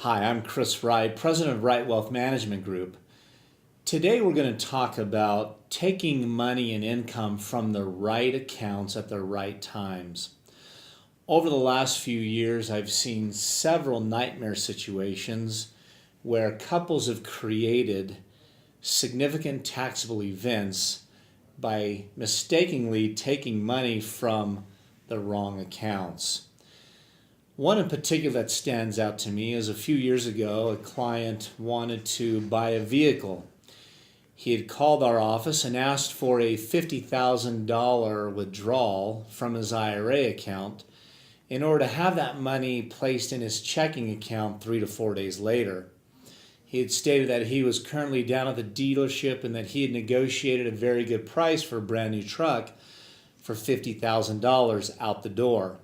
Hi, I'm Chris Wright, President of Wright Wealth Management Group. Today we're going to talk about taking money and income from the right accounts at the right times. Over the last few years, I've seen several nightmare situations where couples have created significant taxable events by mistakenly taking money from the wrong accounts. One in particular that stands out to me is a few years ago, a client wanted to buy a vehicle. He had called our office and asked for a $50,000 withdrawal from his IRA account in order to have that money placed in his checking account 3 to 4 days later. He had stated that he was currently down at the dealership and that he had negotiated a very good price for a brand new truck for $50,000 out the door.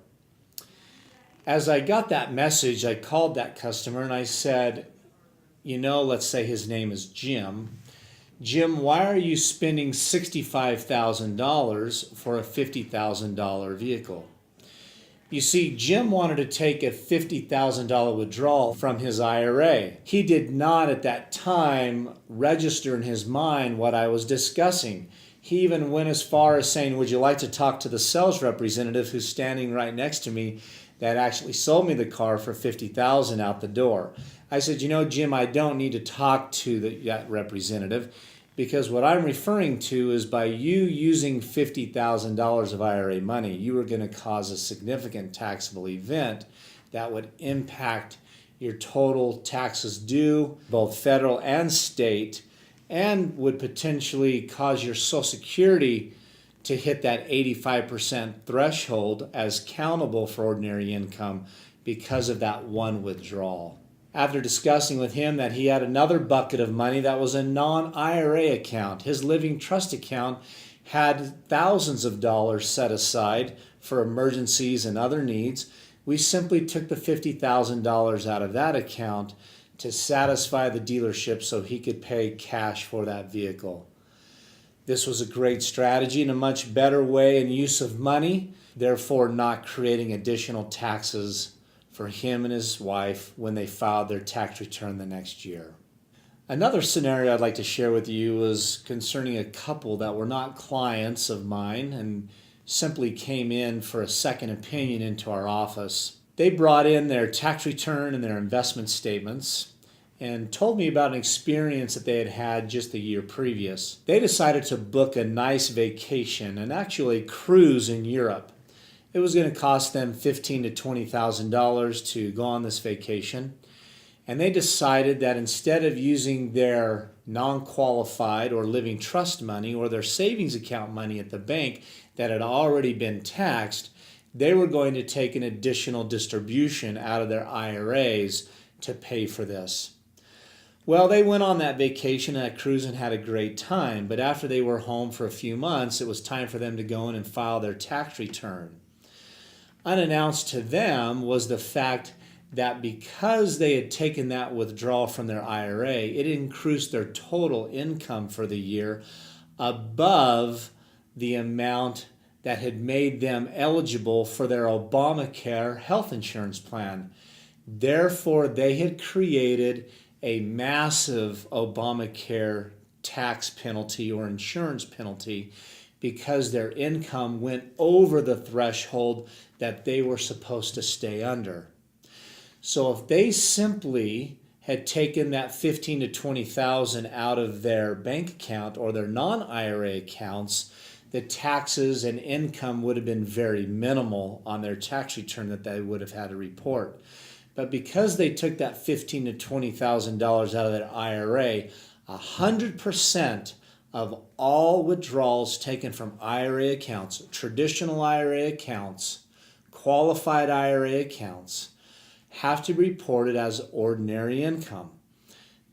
As I got that message, I called that customer and I said, let's say his name is Jim. Jim, why are you spending $65,000 for a $50,000 vehicle? You see, Jim wanted to take a $50,000 withdrawal from his IRA. He did not at that time register in his mind what I was discussing. He even went as far as saying, would you like to talk to the sales representative who's standing right next to me that actually sold me the car for $50,000 out the door? I said, Jim, I don't need to talk to that representative because what I'm referring to is by you using $50,000 of IRA money, you are going to cause a significant taxable event that would impact your total taxes due, both federal and state, and would potentially cause your Social Security to hit that 85% threshold as countable for ordinary income because of that one withdrawal. After discussing with him that he had another bucket of money that was a non-IRA account, his living trust account had thousands of dollars set aside for emergencies and other needs, we simply took the $50,000 out of that account to satisfy the dealership so he could pay cash for that vehicle. This was a great strategy and a much better way and use of money, therefore not creating additional taxes for him and his wife when they filed their tax return the next year. Another scenario I'd like to share with you was concerning a couple that were not clients of mine and simply came in for a second opinion into our office. They brought in their tax return and their investment statements and told me about an experience that they had had just the year previous. They decided to book a nice vacation and actually cruise in Europe. It was going to cost them $15,000 to $20,000 to go on this vacation. And they decided that instead of using their non-qualified or living trust money or their savings account money at the bank that had already been taxed, they were going to take an additional distribution out of their IRAs to pay for this. Well, they went on that vacation and that cruise and had a great time, but after they were home for a few months, it was time for them to go in and file their tax return. Unannounced to them was the fact that because they had taken that withdrawal from their IRA, it increased their total income for the year above the amount that had made them eligible for their Obamacare health insurance plan. Therefore, they had created a massive Obamacare tax penalty or insurance penalty because their income went over the threshold that they were supposed to stay under. So if they simply had taken that $15,000 to $20,000 out of their bank account or their non-IRA accounts, the taxes and income would have been very minimal on their tax return that they would have had to report. But because they took that $15,000 to $20,000 out of their IRA, 100% of all withdrawals taken from IRA accounts, traditional IRA accounts, qualified IRA accounts, have to be reported as ordinary income.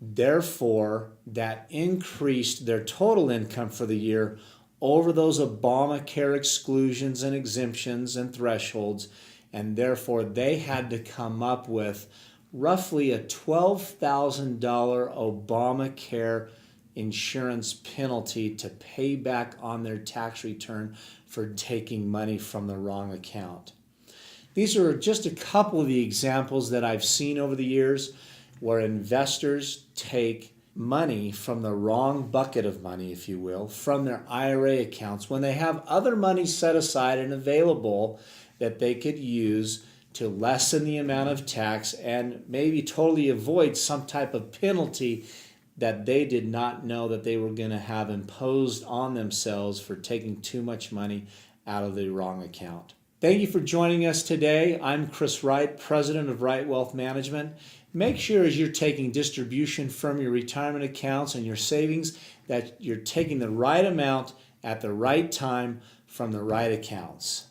Therefore, that increased their total income for the year over those Obamacare exclusions and exemptions and thresholds, and therefore they had to come up with roughly a $12,000 Obamacare insurance penalty to pay back on their tax return for taking money from the wrong account. These are just a couple of the examples that I've seen over the years. where investors take money from the wrong bucket of money, if you will, from their IRA accounts when they have other money set aside and available that they could use to lessen the amount of tax and maybe totally avoid some type of penalty that they did not know that they were going to have imposed on themselves for taking too much money out of the wrong account. Thank you for joining us today. I'm Chris Wright, President of Wright Wealth Management. Make sure as you're taking distribution from your retirement accounts and your savings that you're taking the right amount at the right time from the right accounts.